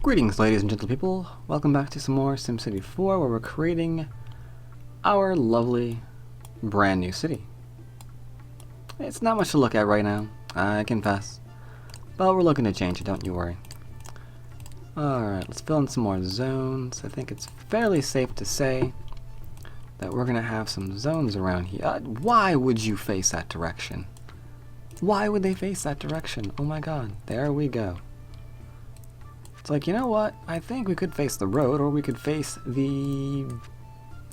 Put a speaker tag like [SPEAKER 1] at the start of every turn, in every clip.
[SPEAKER 1] Greetings, ladies and gentle people. Welcome back to some more SimCity 4, where we're creating our lovely brand new city. It's not much to look at right now, I confess, but we're looking to change it, don't you worry. Alright, let's fill in some more zones. I think it's fairly safe to say that we're going to have some zones around here. Why would you face that direction? Why would they face that direction? Oh my god, there we go. It's like, you know what? I think we could face the road, or we could face the,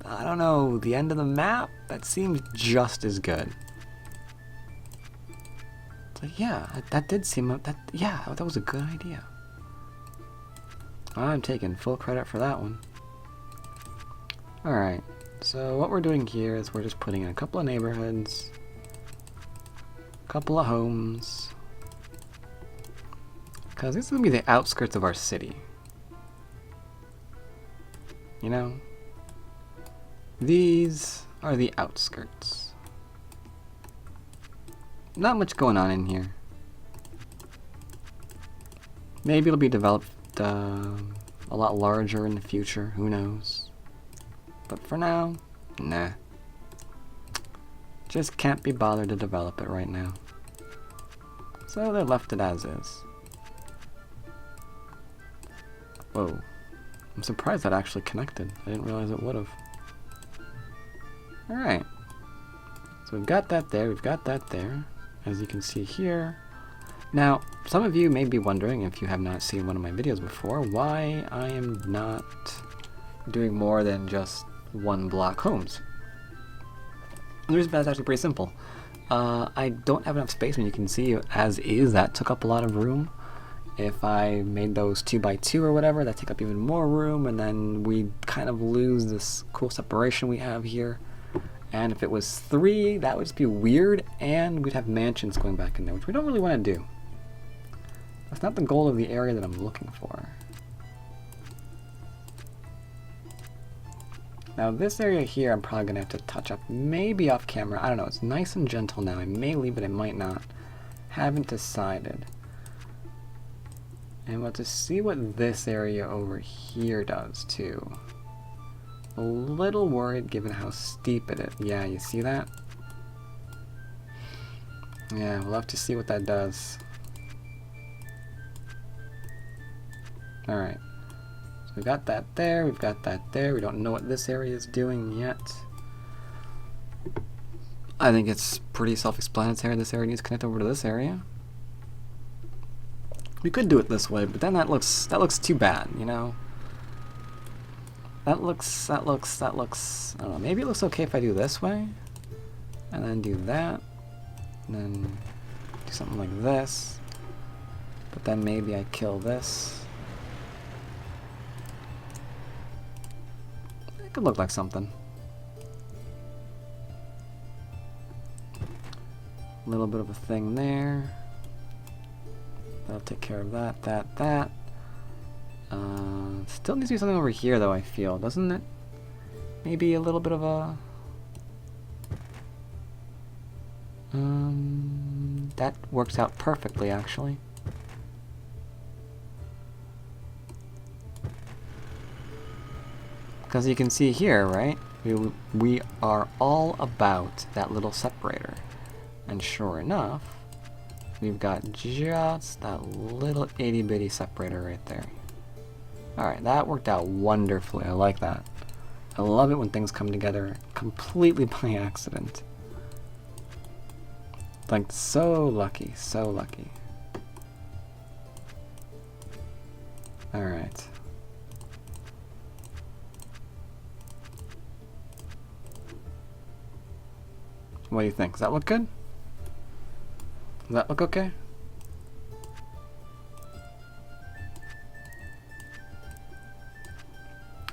[SPEAKER 1] I don't know, the end of the map? That seems just as good. It's like, yeah, that did seem, that was a good idea. I'm taking full credit for that one. Alright, so what we're doing here is we're just putting in a couple of neighborhoods, a couple of homes, because this is going to be the outskirts of our city. You know? These are the outskirts. Not much going on in here. Maybe it'll be developed a lot larger in the future, who knows. But for now, nah. Just can't be bothered to develop it right now. So they left it as is. Whoa. I'm surprised that actually connected. I didn't realize it would have. Alright. So we've got that there, we've got that there. As you can see here. Now, some of you may be wondering, if you have not seen one of my videos before, why I am not doing more than just one block homes. And the reason for that is actually pretty simple. I don't have enough space, and you can see as is, that took up a lot of room. If I made those 2x2 or whatever, that take up even more room, and then we kind of lose this cool separation we have here. And if it was 3, that would just be weird, and we'd have mansions going back in there, which we don't really want to do. That's not the goal of the area that I'm looking for. Now this area here I'm probably going to have to touch up, maybe off camera. I don't know, it's nice and gentle now. I may leave it, I might not. Haven't decided. And we'll just see what this area over here does too. A little worried given how steep it is. Yeah, you see that? Yeah, we'll have to see what that does. Alright. So we got that there, we've got that there. We don't know what this area is doing yet. I think it's pretty self-explanatory. This area needs to connect over to this area. We could do it this way, but then that looks too bad, you know? That looks, I don't know, maybe it looks okay if I do this way, and then do that, and then do something like this, but then maybe I kill this. It could look like something. A little bit of a thing there. That'll take care of that, that. Still needs to be something over here, though, I feel, doesn't it? Maybe a little bit of a... that works out perfectly, actually. Because you can see here, right? We are all about that little separator. And sure enough, we've got just that little itty-bitty separator right there. Alright, that worked out wonderfully. I like that. I love it when things come together completely by accident. Like, so lucky, so lucky. Alright. What do you think? Does that look good? Does that look okay?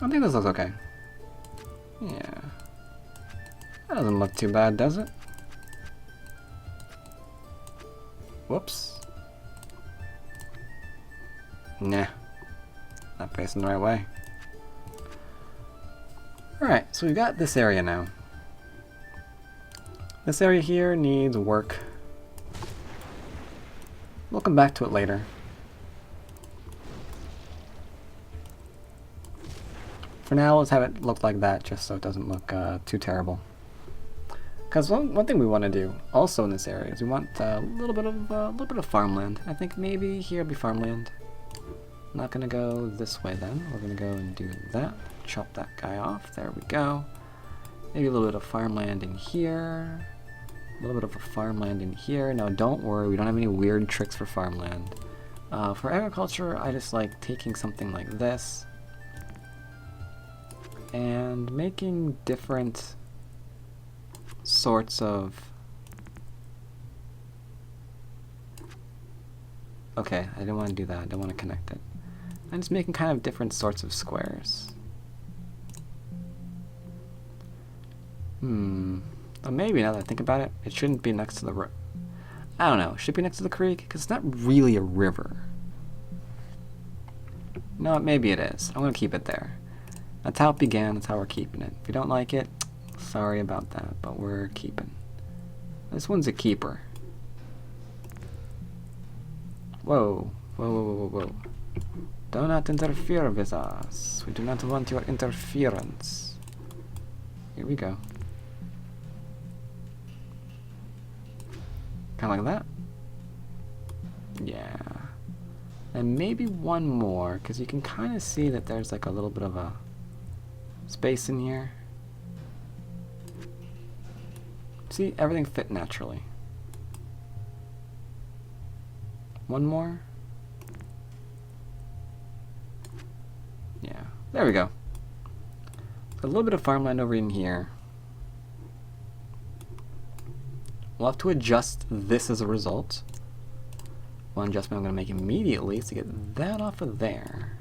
[SPEAKER 1] I think this looks okay. Yeah. That doesn't look too bad, does it? Whoops. Nah. Not facing the right way. Alright, so we've got this area now. This area here needs work. We'll come back to it later. For now, let's have it look like that, just so it doesn't look too terrible. Because one thing we want to do also in this area is we want a little bit of farmland. I think maybe here will be farmland. Not gonna go this way then. We're gonna go and do that. Chop that guy off. There we go. Maybe a little bit of farmland in here. A little bit of a farmland in here. Now don't worry, we don't have any weird tricks for farmland. For agriculture, I just like taking something like this and making different sorts of... Okay, I didn't want to do that. I don't want to connect it. I'm just making kind of different sorts of squares. Well, maybe now that I think about it, it shouldn't be next to the I don't know. It should be next to the creek, because it's not really a river. No, maybe it is. I'm going to keep it there. That's how it began. That's how we're keeping it. If you don't like it, sorry about that, but we're keeping. This one's a keeper. Whoa. Whoa, whoa, whoa, whoa, whoa. Do not interfere with us. We do not want your interference. Here we go. Kind of like that. Yeah. And maybe one more, because you can kind of see that there's like a little bit of a space in here. See, everything fit naturally. One more. Yeah, there we go. A little bit of farmland over in here. We'll have to adjust this as a result. One adjustment I'm going to make immediately is to get that off of there.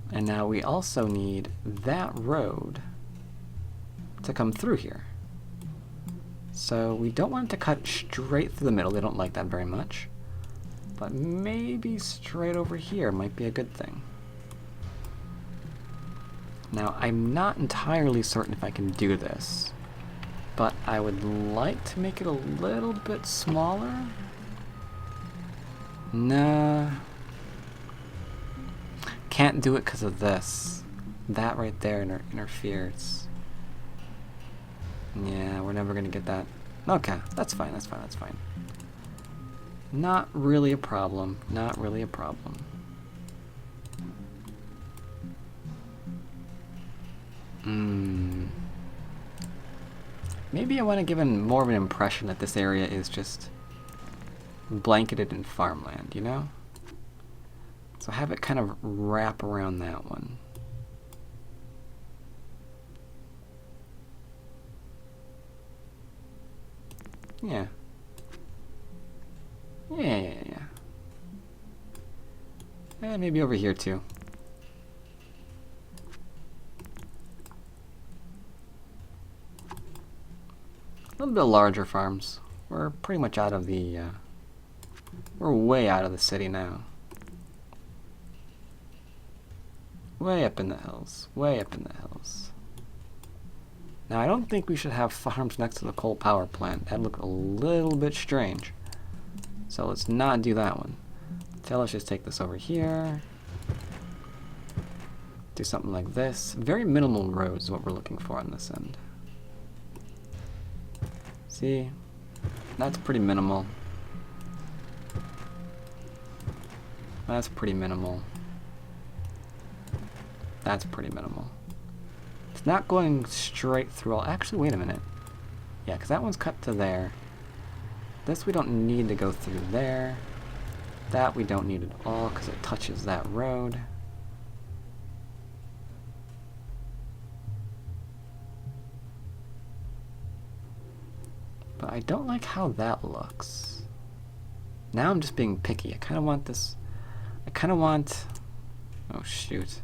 [SPEAKER 1] And now we also need that road to come through here. So we don't want it to cut straight through the middle. They don't like that very much. But maybe straight over here might be a good thing. Now, I'm not entirely certain if I can do this, but I would like to make it a little bit smaller. Nah. Can't do it because of this. That right there interferes. Yeah, we're never going to get that. Okay, that's fine, that's fine, that's fine. Not really a problem. Not really a problem. Maybe I want to give more of an impression that this area is just blanketed in farmland, you know? So have it kind of wrap around that one. Yeah. Yeah. And maybe over here too. A little bit larger farms. We're pretty much out of the, we're way out of the city now. Way up in the hills. Way up in the hills. Now, I don't think we should have farms next to the coal power plant. That'd look a little bit strange. So let's not do that one. So let's just take this over here. Do something like this. Very minimal roads is what we're looking for on this end. See? That's pretty minimal. That's pretty minimal. That's pretty minimal. It's not going straight through. Actually, wait a minute. Yeah, because that one's cut to there. This we don't need to go through there. That we don't need at all because it touches that road. But I don't like how that looks. Now I'm just being picky. I kind of want this... I kind of want... Oh, shoot.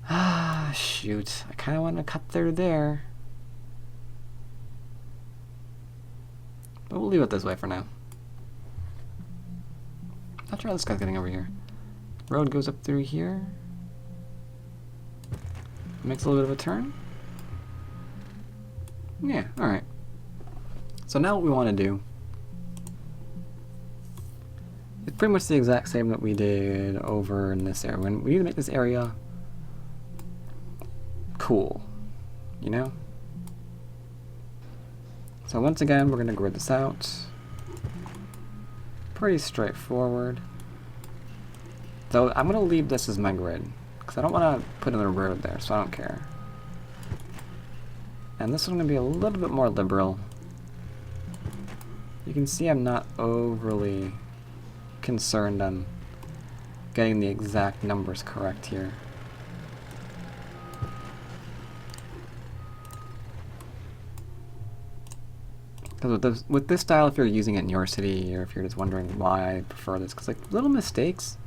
[SPEAKER 1] Ah, shoot. I kind of want to cut through there. But we'll leave it this way for now. Not sure how this guy's getting over here. Road goes up through here. Makes a little bit of a turn. Yeah, alright. So now what we want to do is pretty much the exact same that we did over in this area. We need to make this area cool, you know? So once again, we're going to grid this out. Pretty straightforward. So I'm going to leave this as my grid, because I don't want to put another road there, so I don't care. And this one's going to be a little bit more liberal. You can see I'm not overly concerned on getting the exact numbers correct here. Because with this style, if you're using it in your city, or if you're just wondering why I prefer this, because like little mistakes,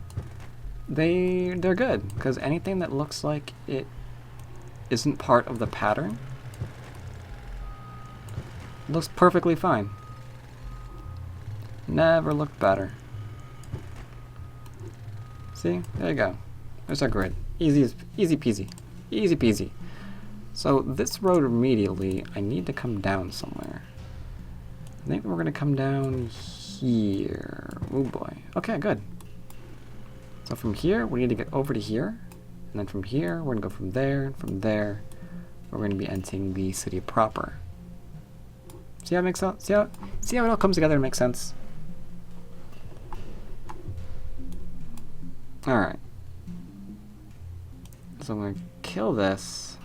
[SPEAKER 1] they're good. Because anything that looks like it isn't part of the pattern looks perfectly fine. Never looked better. See? There you go. There's our grid. Easy peasy. Easy peasy. So this road immediately, I need to come down somewhere. I think we're going to come down here. Oh boy. Okay, good. So from here, we need to get over to here. And then from here, we're going to go from there. And from there, we're going to be entering the city proper. See how it makes sense? See how it all comes together and makes sense? Alright. So I'm going to kill this.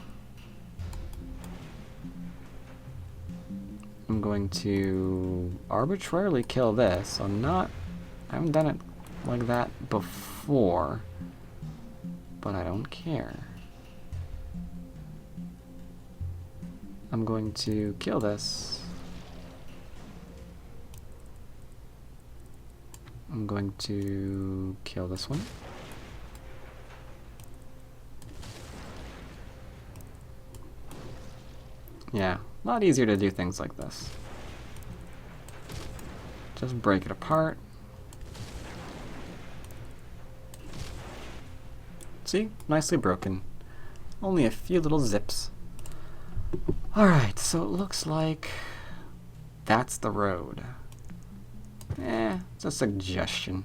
[SPEAKER 1] I'm going to arbitrarily kill this. So I haven't done it like that before, but I don't care. I'm going to kill this. I'm going to kill this one. Yeah, a lot easier to do things like this. Just break it apart. See? Nicely broken. Only a few little zips. Alright, so it looks like that's the road. It's a suggestion.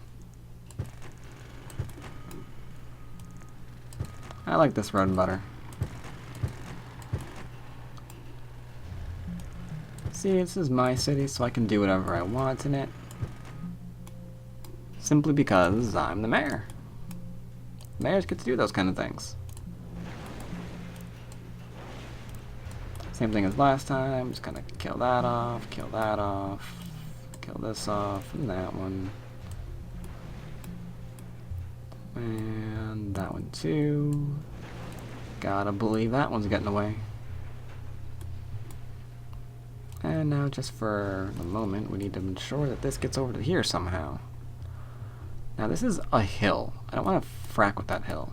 [SPEAKER 1] I like this road better. See, this is my city, so I can do whatever I want in it. Simply because I'm the mayor. Mayors get to do those kind of things. Same thing as last time, just gonna kill that off, kill this off, and that one. And that one too. Gotta believe that one's getting away. And now, just for the moment, we need to ensure that this gets over to here somehow. Now this is a hill. I don't want to frack with that hill.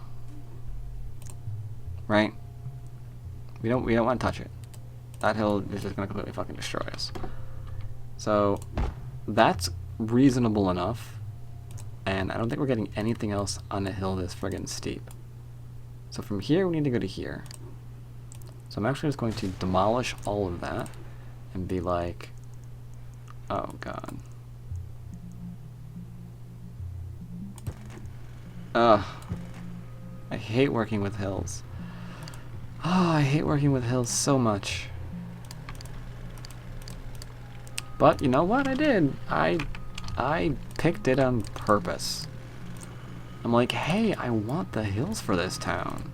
[SPEAKER 1] Right? We don't want to touch it. That hill is just gonna completely fucking destroy us. So that's reasonable enough. And I don't think we're getting anything else on the hill that's friggin' steep. So from here we need to go to here. So I'm actually just going to demolish all of that and be like, oh god. Ugh. I hate working with hills. Oh, I hate working with hills so much. But you know what I did? I picked it on purpose. I'm like, hey, I want the hills for this town.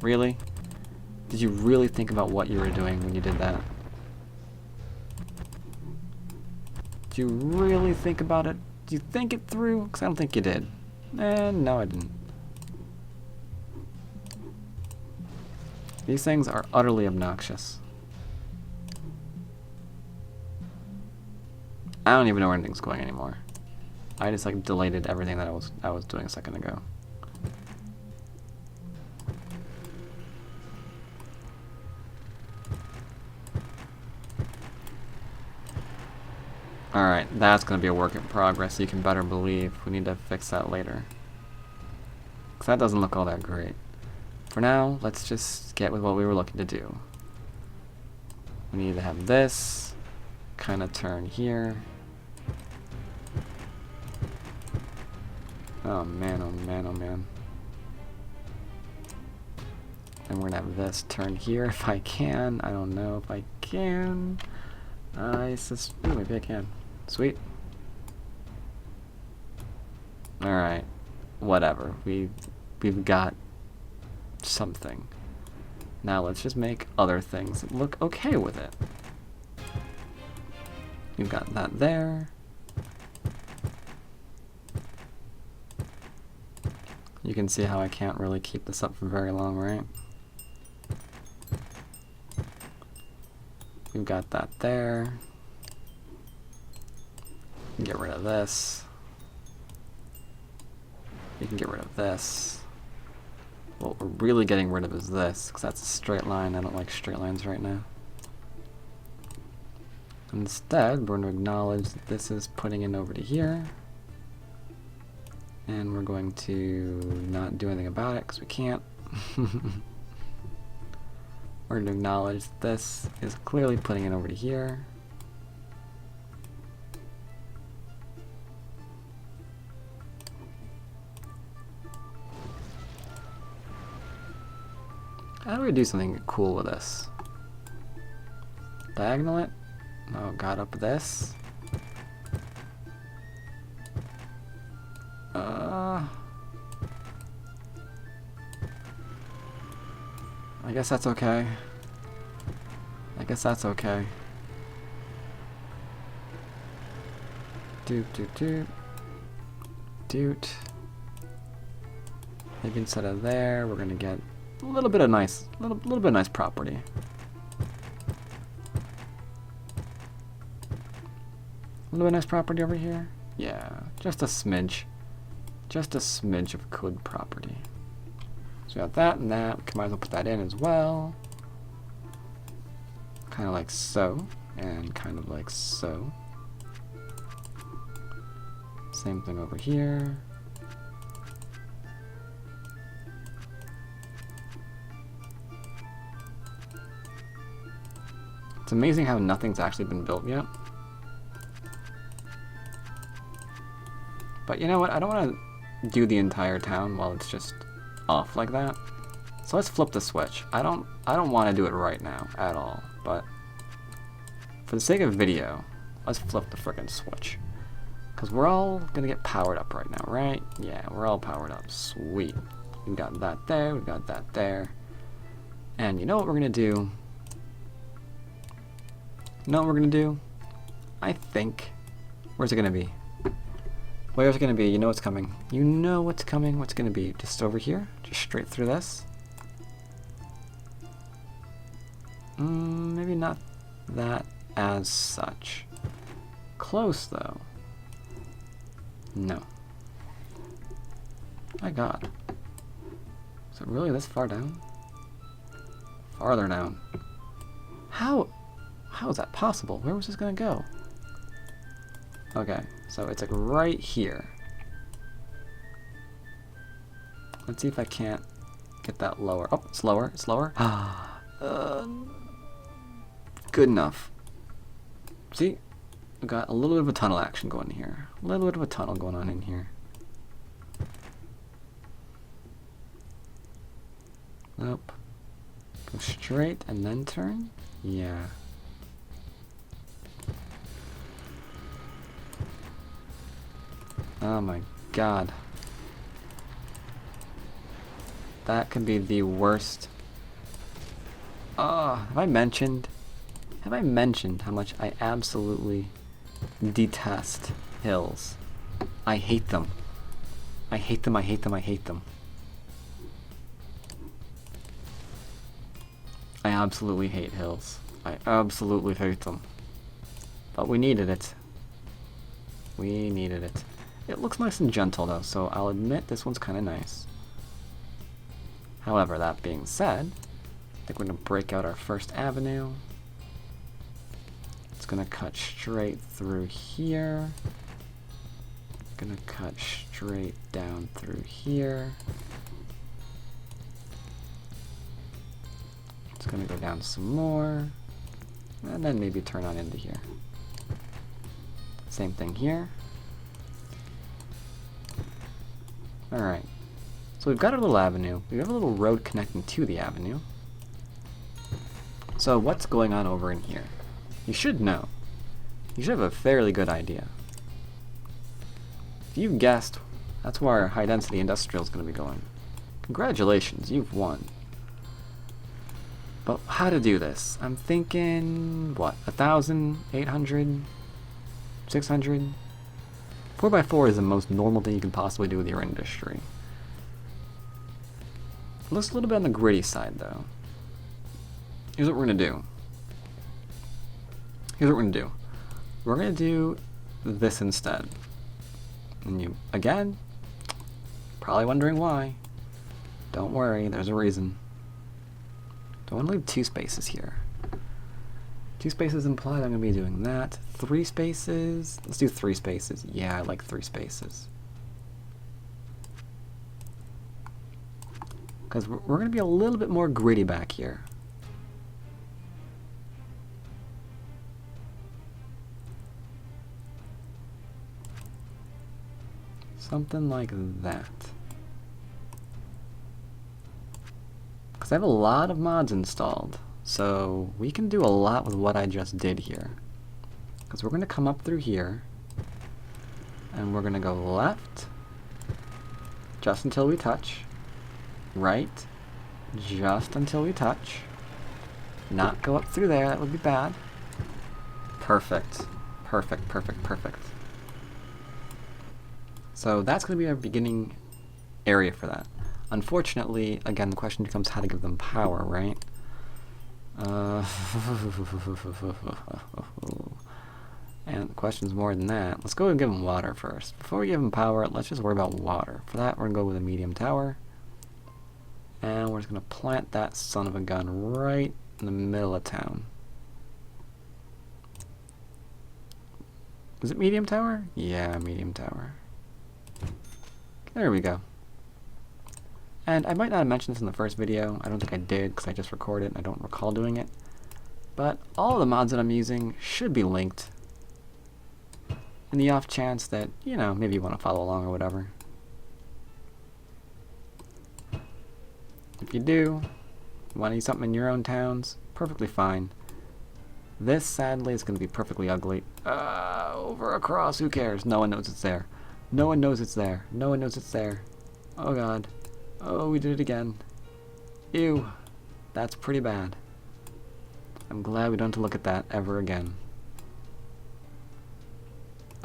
[SPEAKER 1] Really? Did you really think about what you were doing when you did that? Did you really think about it? Did you think it through? Because I don't think you did. No, I didn't. These things are utterly obnoxious. I don't even know where anything's going anymore. I just like deleted everything that I was doing a second ago. Alright, that's going to be a work in progress. You can better believe we need to fix that later. Because that doesn't look all that great. For now, let's just get with what we were looking to do. We need to have this kind of turn here. Oh man, oh man, oh man. And we're gonna have this turn here if I can. I don't know if I can. Ooh, maybe I can. Sweet. Alright. Whatever. We've got something. Now let's just make other things look okay with it. You've got that there. You can see how I can't really keep this up for very long, right? We've got that there. Get rid of this. You can get rid of this. What we're really getting rid of is this, because that's a straight line. I don't like straight lines right now. Instead, we're going to acknowledge that this is putting it over to here. And we're going to not do anything about it, because we can't. We're going to acknowledge that this is clearly putting it over to here. How do we do something cool with this? Diagonal it? Oh, got up this. I guess that's okay. I guess that's okay. Doot doot doot. Doot. Maybe instead of there, we're gonna get a little bit of nice, little bit of nice property. A little bit of nice property over here. Yeah, just a smidge. Just a smidge of good property. So we got that and that. We might as well put that in as well. Kind of like so, and kind of like so. Same thing over here. It's amazing how nothing's actually been built yet. But you know what? I don't want to do the entire town while it's just off like that. So let's flip the switch. I don't want to do it right now at all, but for the sake of video, let's flip the frickin' switch. Because we're all gonna get powered up right now, right? Yeah, we're all powered up. Sweet. We've got that there, we've got that there. And you know what we're gonna do? You know what we're gonna do? I think, where's it gonna be? Where's it gonna be? You know what's coming. You know what's coming. What's gonna be? Just over here? Just straight through this? Maybe not that as such. Close though. No. My god. Is it really this far down? Farther down. How is that possible? Where was this gonna go? Okay, so it's like right here. Let's see if I can't get that lower. Oh, it's lower, it's lower. Good enough. See? We've got a little bit of a tunnel action going here. A little bit of a tunnel going on in here. Nope. Go straight and then turn? Yeah. Oh my god. That could be the worst. Have I mentioned how much I absolutely detest hills? I hate them. I hate them, I hate them, I hate them. I absolutely hate hills. I absolutely hate them. But we needed it. We needed it. It looks nice and gentle though, so I'll admit this one's kind of nice. However, that being said, I think we're going to break out our first avenue. It's going to cut straight through here. Going to cut straight down through here. It's going to go down some more. And then maybe turn on into here. Same thing here. Alright. So we've got our little avenue. We have a little road connecting to the avenue. So what's going on over in here? You should know. You should have a fairly good idea. If you've guessed, that's where our high-density industrial is going to be going. Congratulations, you've won. But how to do this? I'm thinking, what, 1,000, 800, 600? 4x4 is the most normal thing you can possibly do with your industry. It looks a little bit on the gritty side, though. Here's what we're going to do. We're going to do this instead. And you, again, probably wondering why. Don't worry, there's a reason. Don't want to leave 2 spaces here. 2 spaces implied I'm going to be doing that. 3 spaces. Let's do 3 spaces. Yeah, I like 3 spaces. Because we're going to be a little bit more gritty back here. Something like that. Because I have a lot of mods installed, so we can do a lot with what I just did here. Because we're going to come up through here, and we're going to go left, just until we touch, right, just until we touch, not go up through there, that would be bad. Perfect. Perfect, perfect, perfect. So that's going to be our beginning area for that. Unfortunately, again, the question becomes how to give them power, right? And the question's more than that. Let's go and give them water first. Before we give them power, let's just worry about water. For that, we're going to go with a medium tower. And we're just going to plant that son of a gun right in the middle of town. Is it medium tower? Yeah, medium tower. There we go. And I might not have mentioned this in the first video. I don't think I did because I just recorded and I don't recall doing it. But all of the mods that I'm using should be linked in the off chance that, you know, maybe you want to follow along or whatever. If you do, you want to use something in your own towns, perfectly fine. This, sadly, is going to be perfectly ugly. Over, across, who cares? No one knows it's there. No one knows it's there. No one knows it's there. Oh god. Oh, we did it again. Ew. That's pretty bad. I'm glad we don't have to look at that ever again.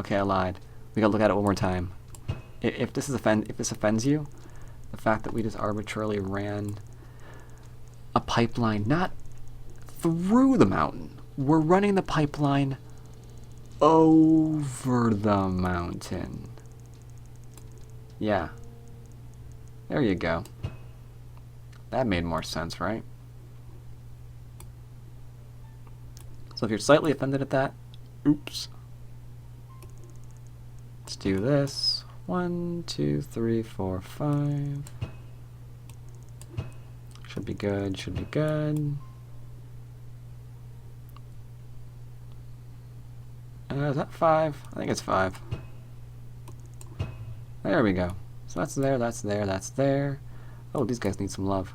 [SPEAKER 1] Okay, I lied. We gotta look at it one more time. If this offends you, the fact that we just arbitrarily ran a pipeline not through the mountain. We're running the pipeline over the mountain. Yeah. There you go. That made more sense, right? So if you're slightly offended at that, oops. Let's do this. 1, 2, 3, 4, 5. Should be good, should be good. Is that 5? I think it's 5. There we go. So that's there, that's there, that's there. Oh, these guys need some love.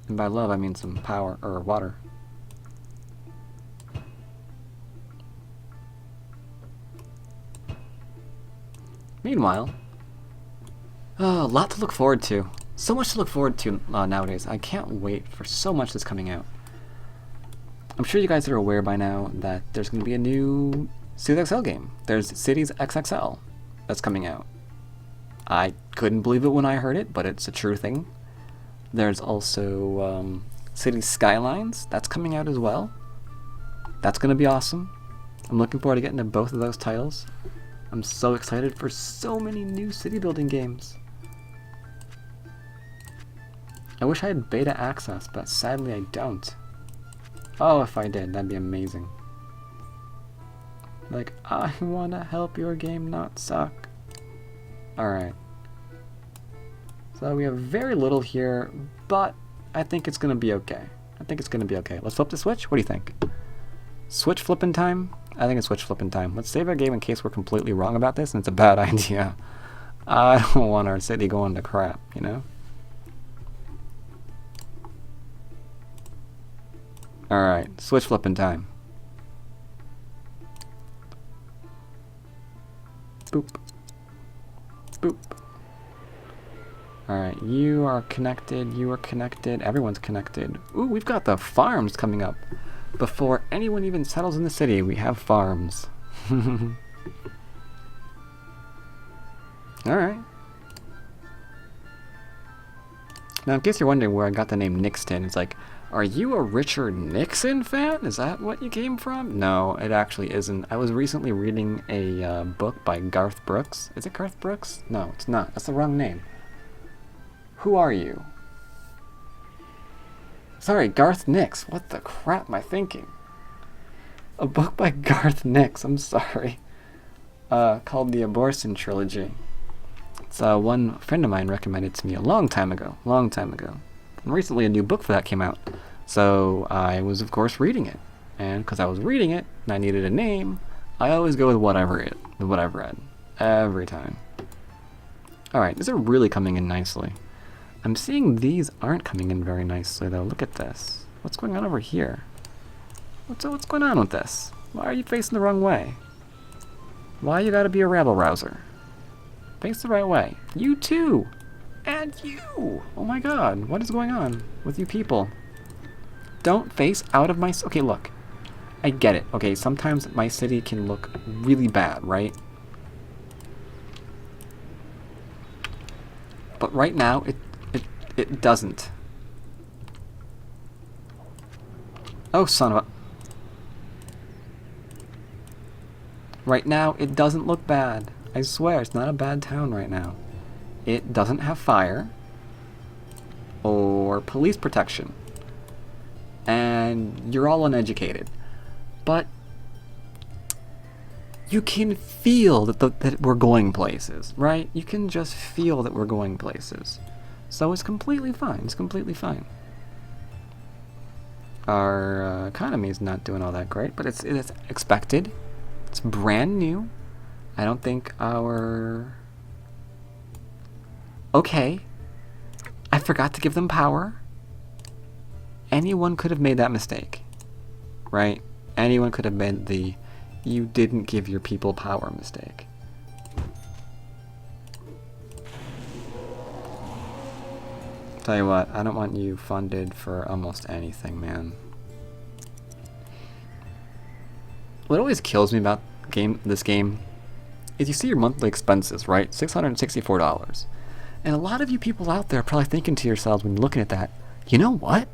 [SPEAKER 1] And by love, I mean some power, or water. Meanwhile, a lot to look forward to. So much to look forward to nowadays. I can't wait for so much that's coming out. I'm sure you guys are aware by now that there's going to be a new Cities XL game. There's Cities XXL that's coming out. I couldn't believe it when I heard it, but it's a true thing. There's also Cities Skylines that's coming out as well. That's going to be awesome. I'm looking forward to getting to both of those titles. I'm so excited for so many new city building games. I wish I had beta access, but sadly I don't. Oh, if I did, that'd be amazing. Like, I want to help your game not suck. Alright. So we have very little here, but I think it's going to be okay. I think it's going to be okay. Let's flip the switch. What do you think? Switch flipping time? I think it's switch flipping time. Let's save our game in case we're completely wrong about this and it's a bad idea. I don't want our city going to crap, you know? Alright, switch flipping time. Boop. Boop. Alright, you are connected, you are connected, everyone's connected. Ooh, we've got the farms coming up. Before anyone even settles in the city, we have farms. Alright. Now, in case you're wondering where I got the name Nixton, it's like, are you a Richard Nixon fan? Is that what you came from? No, it actually isn't. I was recently reading a book by Garth Brooks. Is it Garth Brooks? No, it's not. That's the wrong name. Who are you? Sorry, Garth Nix. What the crap am I thinking? A book by Garth Nix, I'm sorry. Called The Abortion Trilogy. It's one friend of mine recommended to me a long time ago. And recently a new book for that came out. So I was, of course, reading it. And because I was reading it and I needed a name, I always go with what I've read. Every time. Alright, these are really coming in nicely. I'm seeing these aren't coming in very nicely, though. Look at this. What's going on over here? What's going on with this? Why are you facing the wrong way? Why you gotta be a rabble-rouser? Face the right way. You too! And you! Oh my god, what is going on with you people? Don't face out of my... Okay, look. I get it. Okay, sometimes my city can look really bad, right? But right now, it doesn't. Oh, son of a... Right now, it doesn't look bad. I swear, it's not a bad town right now. It doesn't have fire or police protection. And you're all uneducated. But you can feel that we're going places, right? You can just feel that we're going places. So it's completely fine. It's completely fine. Our economy is not doing all that great, but it's expected. It's brand new. I don't think our... Okay. I forgot to give them power. Anyone could have made that mistake. Right? Anyone could have made the you didn't give your people power mistake. Tell you what, I don't want you funded for almost anything, man. What always kills me about this game is you see your monthly expenses, right? $664. And a lot of you people out there are probably thinking to yourselves when you're looking at that, you know what?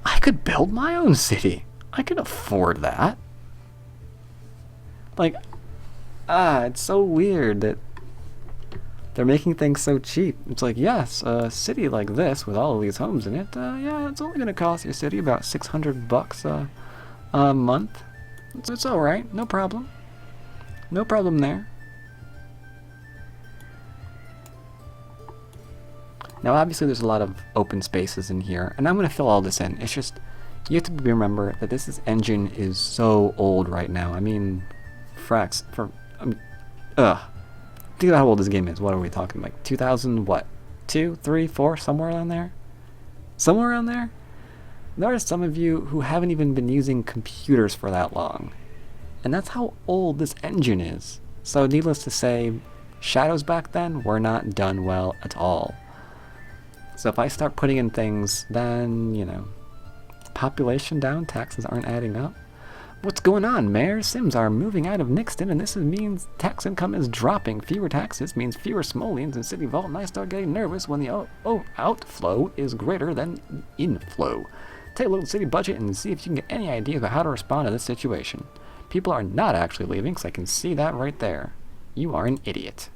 [SPEAKER 1] I could build my own city. I could afford that. Like, it's so weird that they're making things so cheap. It's like, yes, a city like this with all of these homes in it, yeah, it's only going to cost your city about $600 a month. It's all right, no problem. No problem there. Now, obviously, there's a lot of open spaces in here, and I'm going to fill all this in. It's just, you have to remember that this engine is so old right now. I mean, fracks, think about how old this game is. What are we talking, like 2000, what? 2, 3, 4, somewhere around there? Somewhere around there? There are some of you who haven't even been using computers for that long. And that's how old this engine is. So needless to say, shadows back then were not done well at all. So if I start putting in things, then, you know, population down, taxes aren't adding up. What's going on, Mayor? Sims are moving out of Nixton, and this means tax income is dropping. Fewer taxes means fewer simoleons in City Vault, and I start getting nervous when the outflow is greater than inflow. Take a look at the city budget and see if you can get any idea about how to respond to this situation. People are not actually leaving, because I can see that right there. You are an idiot.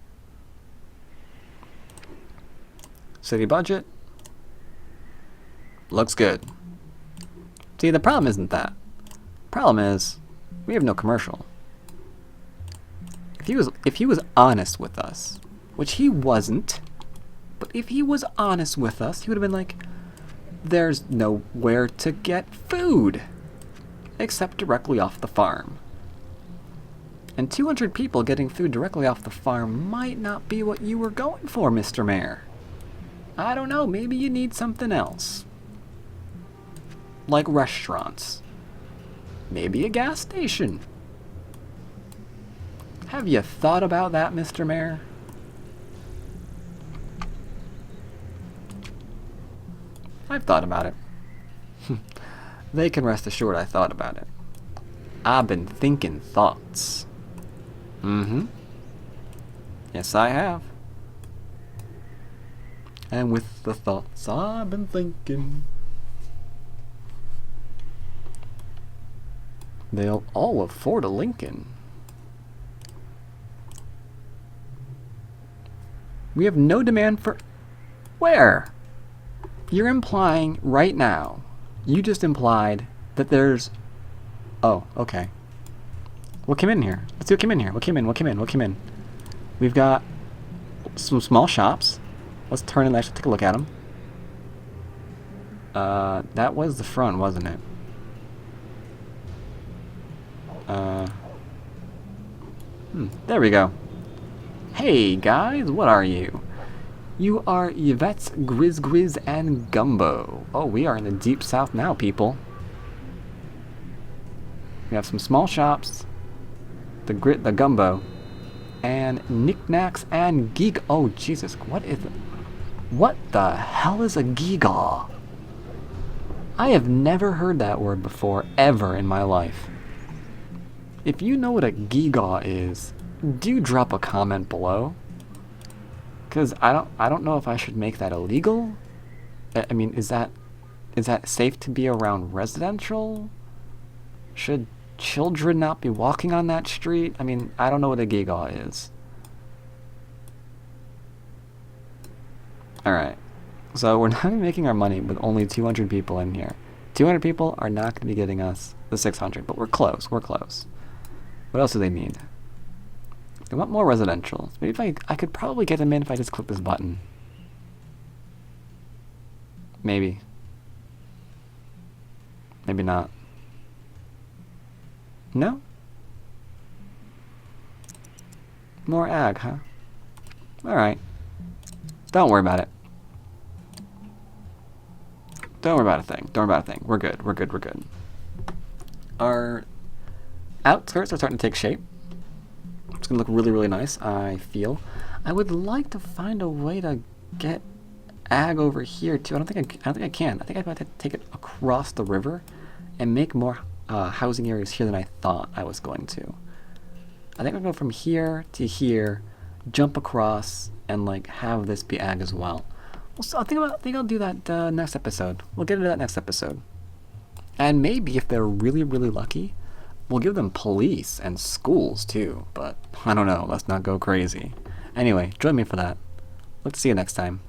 [SPEAKER 1] City budget. Looks good. See, the problem isn't that. Problem is, we have no commercial. If he was honest with us, which he wasn't, but if he was honest with us, he would have been like, there's nowhere to get food except directly off the farm. And 200 people getting food directly off the farm might not be what you were going for, Mr. Mayor. I don't know, maybe you need something else. Like restaurants. Maybe a gas station. Have you thought about that, Mr. Mayor? I've thought about it. They can rest assured I thought about it. I've been thinking thoughts. Mm-hmm. Yes, I have. And with the thoughts I've been thinking, they'll all afford a Lincoln. We have no demand for... Where? You're implying right now, you just implied that there's... Oh, okay. What came in here? Let's see what came in here. What came in? We've got some small shops. Let's turn and actually take a look at them. That was the front, wasn't it? There we go. Hey guys, what are you? You are Yvette's Grizz and Gumbo. Oh, we are in the deep south now, people. We have some small shops, the Gumbo, and knickknacks and geek. Oh Jesus, what the hell is a geegaw? I have never heard that word before, ever in my life. If you know what a geegaw is, do drop a comment below. Cause I don't know if I should make that illegal. I mean, is that safe to be around residential? Should children not be walking on that street? I mean, I don't know what a geegaw is. Alright. So we're not making our money with only 200 people in here. 200 people are not going to be getting us the 600, but we're close. We're close. What else do they need? They want more residential. Maybe if I could probably get them in if I just click this button. Maybe. Maybe not. No? More ag, huh? Alright. Don't worry about it. Don't worry about a thing. Don't worry about a thing. We're good. We're good. We're good. Our outskirts are starting to take shape. It's going to look really, really nice, I feel. I would like to find a way to get ag over here, too. I don't think I can. I think I'd have to take it across the river and make more housing areas here than I thought I was going to. I think I'll go from here to here, jump across, and like have this be ag as well. So I think I'll do that next episode. We'll get into that next episode. And maybe if they're really, really lucky, we'll give them police and schools too. But I don't know. Let's not go crazy. Anyway, join me for that. Let's see you next time.